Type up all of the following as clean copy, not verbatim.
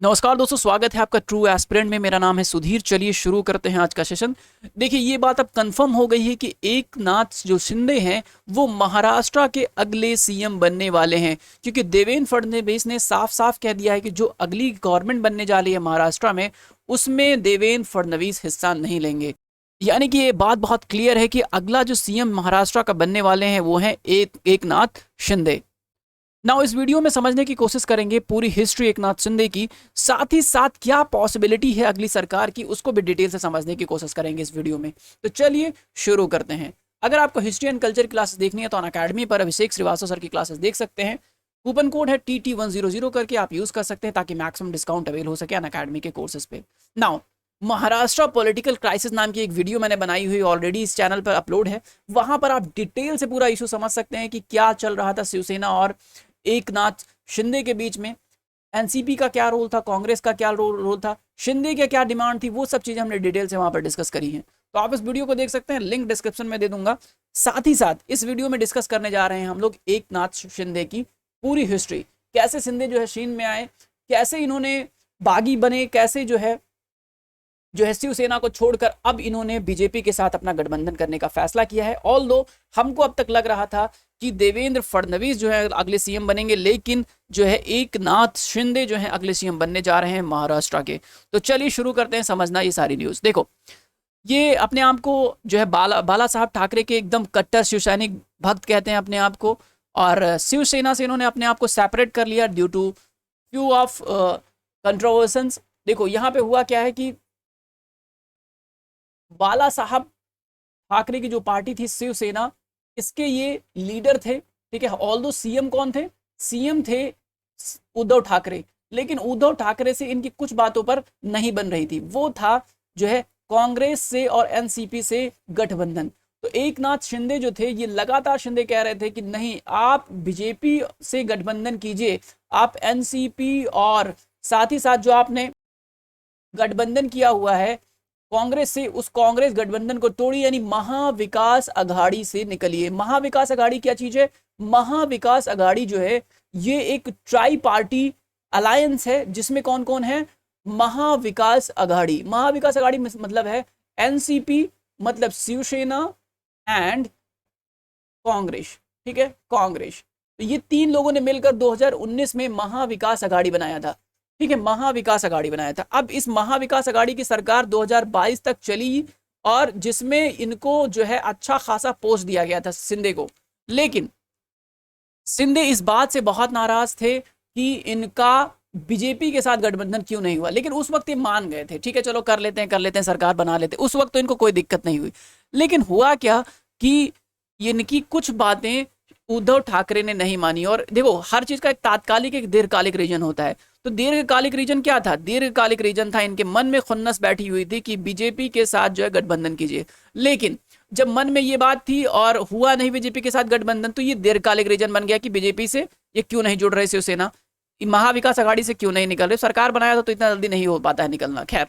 नमस्कार दोस्तों, स्वागत है आपका ट्रू एस्पिरेंट में। मेरा नाम है सुधीर। चलिए शुरू करते हैं आज का सेशन। देखिए, ये बात अब कंफर्म हो गई है कि एकनाथ जो शिंदे हैं वो महाराष्ट्र के अगले सीएम बनने वाले हैं, क्योंकि देवेंद्र फडणवीस ने साफ साफ कह दिया है कि जो अगली गवर्नमेंट बनने जा रही है महाराष्ट्र में, उसमें देवेंद्र फडणवीस हिस्सा नहीं लेंगे। यानी कि ये बात बहुत क्लियर है कि अगला जो सीएम महाराष्ट्र का बनने वाले हैं वो है एकनाथ शिंदे। नाउ इस वीडियो में समझने की कोशिश करेंगे पूरी हिस्ट्री एकनाथ शिंदे की, साथ ही साथ क्या पॉसिबिलिटी है अगली सरकार की, उसको भी डिटेल से समझने की कोशिश करेंगे इस वीडियो में। तो चलिए शुरू करते हैं। अगर आपको हिस्ट्री एंड कल्चर क्लासेस देखनी है तो अनअकैडमी पर अभिषेक श्रीवास्तव सर की क्लासेस देख सकते हैं। कूपन कोड है TT100 करके आप यूज कर सकते हैं ताकि मैक्सिमम डिस्काउंट अवेल हो सके अनअकैडमी के कोर्सेज पे। नाउ महाराष्ट्र पॉलिटिकल क्राइसिस नाम की एक वीडियो मैंने बनाई हुई ऑलरेडी इस चैनल पर अपलोड है। वहां पर आप डिटेल से पूरा इशू समझ सकते हैं कि क्या चल रहा था शिवसेना और एकनाथ शिंदे के बीच में। एनसीपी का क्या रोल था, कांग्रेस का क्या रोल था, शिंदे की क्या डिमांड थी, वो सब चीजें हमने डिटेल से वहां पर डिस्कस करी हैं। तो आप इस वीडियो को देख सकते हैं, लिंक डिस्क्रिप्शन में दे दूंगा। साथ ही साथ इस वीडियो में डिस्कस करने जा रहे हैं हम लोग एकनाथ शिंदे की पूरी हिस्ट्री। कैसे शिंदे जो है शीन में आए, कैसे इन्होंने बागी बने, कैसे जो है शिवसेना को छोड़कर अब इन्होंने बीजेपी के साथ अपना गठबंधन करने का फैसला किया है। ऑल्दो हमको अब तक लग रहा था कि देवेंद्र फडणवीस जो है अगले सीएम बनेंगे, लेकिन जो है एकनाथ शिंदे जो है अगले सीएम बनने जा रहे हैं महाराष्ट्र के। तो चलिए शुरू करते हैं समझना ये सारी न्यूज। देखो, ये अपने आप को जो है बाला साहब ठाकरे के एकदम कट्टर शिवसैनिक भक्त कहते हैं अपने आप को, और शिवसेना से इन्होंने अपने आप को सेपरेट कर लिया ड्यू टू फ्यू ऑफ कंट्रोवर्सन्स। देखो यहाँ पे हुआ क्या है कि बाला साहब ठाकरे की जो पार्टी थी शिवसेना, इसके ये लीडर थे, ठीक है। ऑल्दो सीएम कौन थे, सीएम थे उद्धव ठाकरे, लेकिन उद्धव ठाकरे से इनकी कुछ बातों पर नहीं बन रही थी। वो था जो है कांग्रेस से और एनसीपी से गठबंधन। तो एकनाथ शिंदे जो थे, ये लगातार शिंदे कह रहे थे कि नहीं, आप बीजेपी से गठबंधन कीजिए, आप एनसीपी और साथ ही साथ जो आपने गठबंधन किया हुआ है कांग्रेस से, उस कांग्रेस गठबंधन को तोड़िए, यानी महाविकास अघाड़ी से निकलिए। महाविकास अघाड़ी क्या चीज है? महाविकास अघाड़ी जो है ये एक ट्राई पार्टी अलायंस है, जिसमें कौन कौन है? महाविकास अघाड़ी। महाविकास अघाड़ी मतलब है एनसीपी, मतलब शिवसेना एंड कांग्रेस, ठीक है, कांग्रेस। तो ये तीन लोगों ने मिलकर 2019 में महाविकास अघाड़ी बनाया था, ठीक है, महाविकास अघाड़ी बनाया था। अब इस महाविकास अघाड़ी की सरकार 2022 तक चली, और जिसमें इनको जो है अच्छा खासा पोस्ट दिया गया था शिंदे को। लेकिन शिंदे इस बात से बहुत नाराज थे कि इनका बीजेपी के साथ गठबंधन क्यों नहीं हुआ, लेकिन उस वक्त ये मान गए थे, ठीक है, चलो कर लेते हैं सरकार बना लेते हैं। उस वक्त तो इनको कोई दिक्कत नहीं हुई। लेकिन हुआ क्या कि इनकी कुछ बातें उद्धव ठाकरे ने नहीं मानी। और देखो, हर चीज का एक तात्कालिक एक दीर्घकालिक रीजन होता है। तो दीर्घकालिक रीजन क्या था? दीर्घकालिक रीजन था इनके मन में खुन्नस बैठी हुई थी कि बीजेपी के साथ जो है गठबंधन कीजिए। लेकिन जब मन में ये बात थी और हुआ नहीं बीजेपी के साथ गठबंधन, तो ये दीर्घकालिक रीजन बन गया कि बीजेपी से ये क्यों नहीं जुड़ रहे, शिवसेना महाविकास अघाड़ी से क्यों नहीं निकल रहे। सरकार बनाया था तो इतना जल्दी नहीं हो पाता है निकलना। खैर,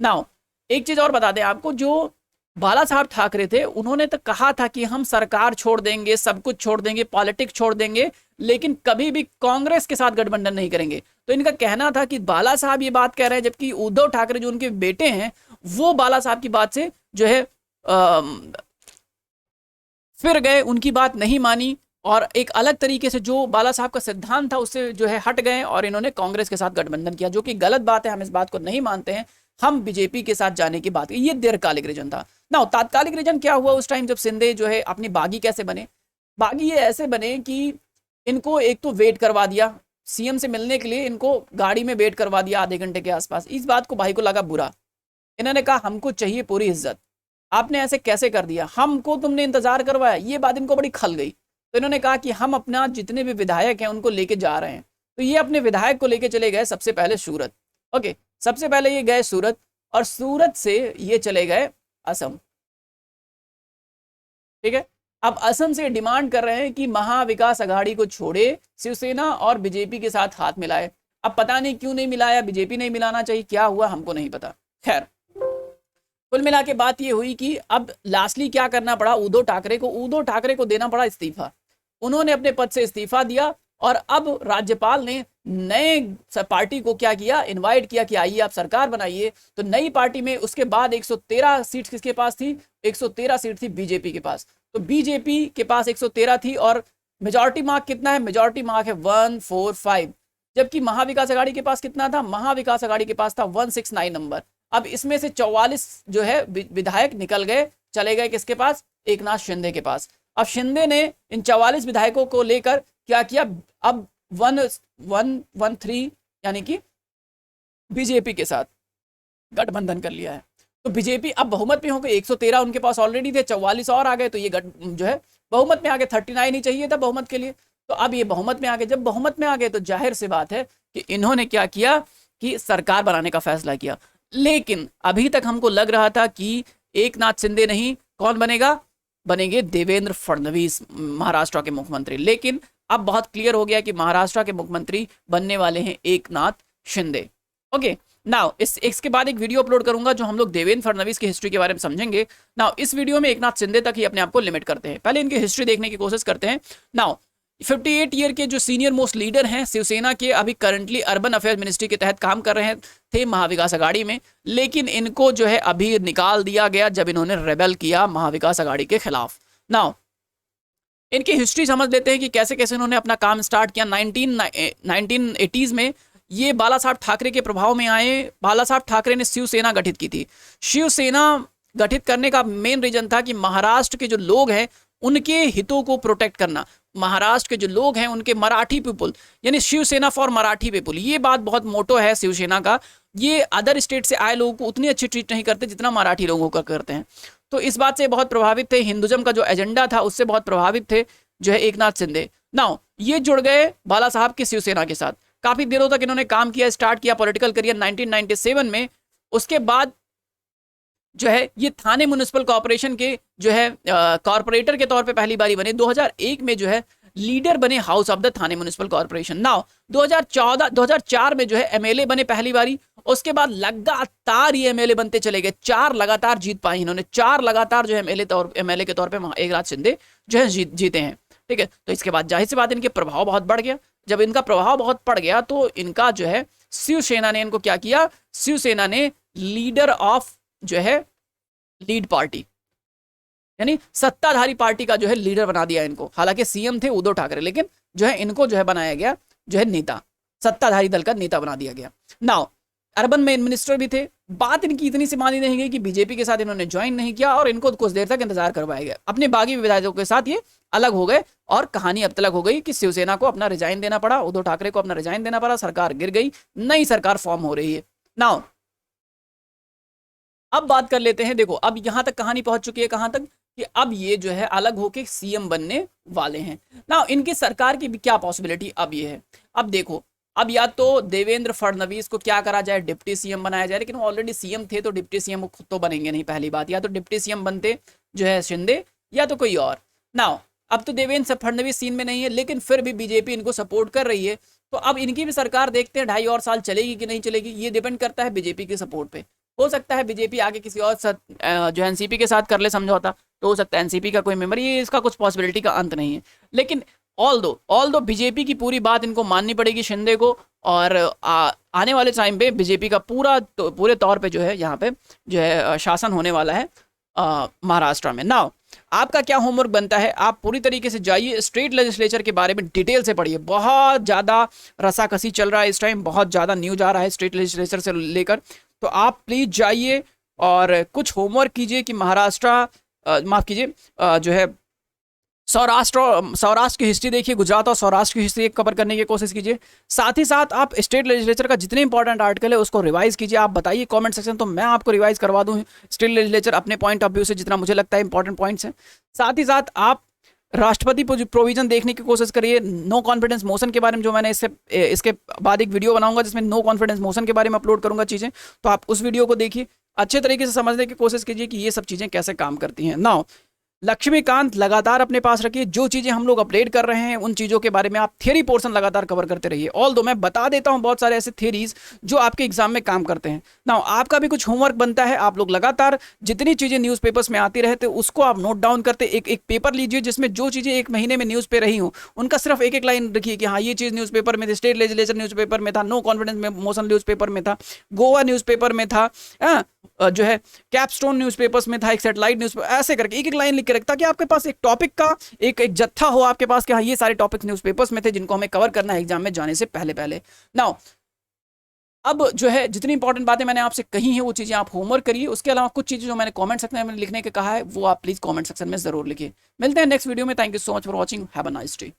नाउ एक चीज और बता दें आपको, जो बाला साहब ठाकरे थे उन्होंने तो कहा था कि हम सरकार छोड़ देंगे, सब कुछ छोड़ देंगे, पॉलिटिक्स छोड़ देंगे, लेकिन कभी भी कांग्रेस के साथ गठबंधन नहीं करेंगे। तो इनका कहना था कि बाला साहब ये बात कह रहे हैं, जबकि उद्धव ठाकरे जो उनके बेटे हैं वो बाला साहब की बात से जो है फिर गए, उनकी बात नहीं मानी, और एक अलग तरीके से जो बाला साहब का सिद्धांत था उससे जो है हट गए, और इन्होंने कांग्रेस के साथ गठबंधन किया, जो कि गलत बात है। हम इस बात को नहीं मानते हैं, हम बीजेपी के साथ जाने की बात की। ये दीर्घकालिक रीजन था ना। तात्कालिक रीजन क्या हुआ उस टाइम जब शिंदे जो है अपनी बागी कैसे बने? बागी ये ऐसे बने कि इनको एक तो वेट करवा दिया सीएम से मिलने के लिए, इनको गाड़ी में वेट करवा दिया आधे घंटे के आसपास। इस बात को भाई को लगा बुरा। इन्होंने कहा हमको चाहिए पूरी इज्जत, आपने ऐसे कैसे कर दिया, हमको तुमने इंतजार करवाया। ये बात इनको बड़ी खल गई। तो इन्होंने कहा कि हम अपना जितने भी विधायक हैं उनको लेके जा रहे हैं। तो ये अपने विधायक को लेके चले गए सबसे पहले सूरत। ओके, सबसे पहले ये गए सूरत, और सूरत से ये चले गए असम, ठीक है। अब असम से डिमांड कर रहे हैं कि महाविकास अघाड़ी को छोड़े, शिवसेना और बीजेपी के साथ हाथ मिलाए। अब पता नहीं क्यों नहीं मिलाया, बीजेपी नहीं मिलाना चाहिए, क्या हुआ हमको नहीं पता। खैर, कुल मिला के बात ये हुई कि अब लास्टली क्या करना पड़ा उद्धव ठाकरे को देना पड़ा इस्तीफा। उन्होंने अपने पद से इस्तीफा दिया, और अब राज्यपाल ने नए पार्टी को क्या किया, इनवाइट किया कि आइए आप सरकार बनाइए। तो नई पार्टी में उसके बाद 113 सीट किसके पास थी, 113 सीट थी बीजेपी के पास। तो बीजेपी के पास 113 थी और मेजॉरिटी मार्क कितना है, मेजॉरिटी मार्क है 145। जबकि महाविकास आघाड़ी के पास कितना था, महाविकास आघाड़ी के पास था 169 नंबर। अब इसमें से 44 जो है विधायक निकल गए, चले गए किसके पास, एकनाथ शिंदे के पास। अब शिंदे ने इन 44 विधायकों को लेकर क्या किया, अब 113 यानी कि बीजेपी के साथ गठबंधन कर लिया है। तो बीजेपी अब बहुमत में हो गई, 113 उनके पास ऑलरेडी थे, 44 और आ गए, तो ये जो है बहुमत में आ गए। 39 ही चाहिए था बहुमत के लिए, तो अब ये बहुमत में आ गए। जब बहुमत में आ गए तो जाहिर सी बात है कि इन्होंने क्या किया कि सरकार बनाने का फैसला किया। लेकिन अभी तक हमको लग रहा था कि एकनाथ शिंदे नहीं, कौन बनेगा, बनेंगे देवेंद्र फडणवीस महाराष्ट्र के मुख्यमंत्री। लेकिन अब बहुत क्लियर हो गया कि महाराष्ट्र के मुख्यमंत्री बनने वाले हैं एकनाथ शिंदे। ओके, नाउ इसके बाद एक वीडियो अपलोड करूंगा जो हम लोग देवेंद्र फडणवीस की हिस्ट्री के बारे में समझेंगे। नाउ इस वीडियो में एकनाथ शिंदे तक ही अपने आप को लिमिट करते हैं, पहले इनकी हिस्ट्री देखने की कोशिश करते हैं। नाउ 58 ईयर के जो सीनियर मोस्ट लीडर हैं शिवसेना के, अभी करंटली अर्बन अफेयर्स मिनिस्ट्री के तहत काम कर रहे थे महाविकास आघाड़ी में, लेकिन इनको जो है अभी निकाल दिया गया जब इन्होंने रेबेल किया महाविकास आघाड़ी के खिलाफ। नाउ इनकी हिस्ट्री समझ लेते हैं कि कैसे कैसे इन्होंने अपना काम स्टार्ट किया। 1980s में ये बाला साहब ठाकरे के प्रभाव में आए। बाला साहब ठाकरे ने शिवसेना गठित की थी। शिवसेना गठित करने का मेन रीजन था कि महाराष्ट्र के जो लोग हैं उनके हितों को प्रोटेक्ट करना। महाराष्ट्र के जो लोग हैं उनके मराठी पीपुल, यानी शिवसेना फॉर मराठी पीपुल, ये बात बहुत मोटो है शिवसेना का। ये अदर स्टेट से आए लोगों को उतनी अच्छी ट्रीट नहीं करते जितना मराठी लोगों का करते हैं। तो इस बात से बहुत प्रभावित थे, हिंदुज्म का जो एजेंडा था उससे बहुत प्रभावित थे जो है एकनाथ शिंदे। नाउ ये जुड़ गए बाला साहब की शिवसेना के साथ, काफी देरों तक इन्होंने काम किया, स्टार्ट किया पॉलिटिकल करियर 1997 में। उसके बाद जो है ये थाने म्युनिसिपल कॉर्पोरेशन के जो है कॉर्पोरेटर के तौर पे पहली बारी बने। 2001 में जो है लीडर बने house of the Thane municipal corporation. Now 2004 में जो है एमएलए बने पहली बारी। उसके बाद लगातार ये एमएलए बनते चले गए, 4 लगातार जीत पाए इन्होंने, 4 लगातार जो है एमएलए के तौर पे एकनाथ शिंदे जो है जीते हैं। ठीक है, तो इसके बाद जाहिर सी बात इनके प्रभाव बहुत बढ़ गया। जब इनका प्रभाव बहुत पड़ गया तो इनका जो है शिवसेना ने इनको क्या किया, शिवसेना ने लीडर ऑफ जो है लीड पार्टी यानी सत्ताधारी पार्टी का जो है लीडर बना दिया इनको। हालांकि सीएम थे उद्धव ठाकरे, लेकिन जो है इनको जो है बनाया गया जो है नेता, सत्ताधारी दल का नेता बना दिया गया। नाउ अर्बन में मिनिस्टर भी थे। बात इनकी इतनी सी मानी नहीं गई कि बीजेपी के साथ इन्होंने ज्वाइन नहीं किया और इनको कुछ देर तक इंतजार करवाया गया। अपने बागी विधायकों के साथ ये अलग हो गए और कहानी अब तक हो गई कि शिवसेना को अपना रिजाइन देना पड़ा, उद्धव ठाकरे को अपना रिजाइन देना पड़ा, सरकार गिर गई, नई सरकार फॉर्म हो रही है। नाउ अब बात कर लेते हैं, देखो अब यहां तक कहानी पहुंच चुकी है, कहां तक कि अब ये जो है अलग होके सीएम बनने वाले हैं। ना इनकी सरकार की क्या पॉसिबिलिटी अब ये है, अब देखो अब या तो देवेंद्र फडणवीस को क्या करा जाए, डिप्टी सीएम बनाया जाए, लेकिन वो ऑलरेडी सीएम थे तो डिप्टी सीएम खुद तो बनेंगे नहीं पहली बात, या तो डिप्टी सीएम बनते जो है शिंदे या तो कोई और। नाउ अब तो देवेंद्र फडणवीस सीन में नहीं है, लेकिन फिर भी बीजेपी इनको सपोर्ट कर रही है, तो अब इनकी भी सरकार देखते हैं 2.5 और साल चलेगी कि नहीं चलेगी, ये डिपेंड करता है बीजेपी के सपोर्ट पे। हो सकता है बीजेपी आगे किसी और जो एनसीपी के साथ कर ले समझौता, तो हो सकता है एनसीपी का कोई मेंबर, ये इसका कुछ पॉसिबिलिटी का अंत नहीं है। लेकिन ऑल दो बीजेपी की पूरी बात इनको माननी पड़ेगी शिंदे को, और आने वाले टाइम पे बीजेपी का पूरे तौर पे जो है यहाँ पे जो है शासन होने वाला है महाराष्ट्र में। नाउ आपका क्या होमवर्क बनता है, आप पूरी तरीके से जाइए, स्टेट लेजिस्लेचर के बारे में डिटेल से पढ़िए। बहुत ज़्यादा रसाकसी चल रहा है इस टाइम, बहुत ज़्यादा न्यूज आ रहा है स्टेट लेजिस्लेचर से लेकर, तो आप प्लीज़ जाइए और कुछ होमवर्क कीजिए कि महाराष्ट्र माफ़ कीजिए जो है सौराष्ट्र की हिस्ट्री देखिए, गुजरात और सौराष्ट्र की हिस्ट्री कवर करने की कोशिश कीजिए। साथ ही साथ आप स्टेट लेजिस्लेचर का जितने इंपॉर्टेंट आर्टिकल है उसको रिवाइज कीजिए। आप बताइए कमेंट सेक्शन, तो मैं आपको रिवाइज करवा दूँ स्टेट लेजिस्लेचर अपने पॉइंट ऑफ व्यू से जितना मुझे लगता है इंपॉर्टेंट पॉइंट्स हैं। साथ ही साथ आप राष्ट्रपति प्रोविजन देखने की कोशिश करिए। नो कॉन्फिडेंस मोशन के बारे में जो मैंने इसके बाद एक वीडियो बनाऊंगा जिसमें नो कॉन्फिडेंस मोशन के बारे में अपलोड करूंगा चीज़ें, तो आप उस वीडियो को देखिए, अच्छे तरीके से समझने की कोशिश कीजिए कि ये सब चीज़ें कैसे काम करती हैं। नाउ लक्ष्मीकांत लगातार अपने पास रखिए, जो चीजें हम लोग अपडेट कर रहे हैं उन चीजों के बारे में आप थियरी पोर्शन लगातार कवर करते रहिए। ऑल दो मैं बता देता हूं बहुत सारे ऐसे थियरीज जो आपके एग्जाम में काम करते हैं ना। आपका भी कुछ होमवर्क बनता है, आप लोग लगातार जितनी चीजें न्यूज़पेपर्स में आती रहते उसको आप नोट डाउन करते, एक एक पेपर लीजिए जिसमें जो चीजें एक महीने में न्यूज पे रही हो उनका सिर्फ एक एक लाइन रखिए कि हाँ ये चीज न्यूज़पेपर में थी, स्टेट लेजिस्लेचर न्यूज़पेपर में था, नो कॉन्फिडेंस मोशन न्यूज़पेपर में था, गोवा न्यूज़पेपर में था, जो है कैपस्टोन न्यूज़पेपर्स में था, एक सेटेलाइट न्यूज़पेपर, ऐसे करके एक एक लाइन लिख के रखता कि आपके पास एक टॉपिक का एक एक जत्था हो आपके पास कि हाँ ये सारे टॉपिक्स न्यूज़पेपर्स में थे जिनको हमें कवर करना है एग्जाम में जाने से पहले पहले। नाउ अब जो है जितनी इंपॉर्टेंट बातें मैंने आपसे कही हैं वो चीजें आप होमवर्क करिए। उसके अलावा कुछ चीजें जो मैंने कमेंट सेक्शन में लिखने के कहा है वो आप प्लीज कमेंट सेक्शन में जरूर लिखिए। मिलते हैं नेक्स्ट वीडियो में। Thank you so much for watching, have a nice day.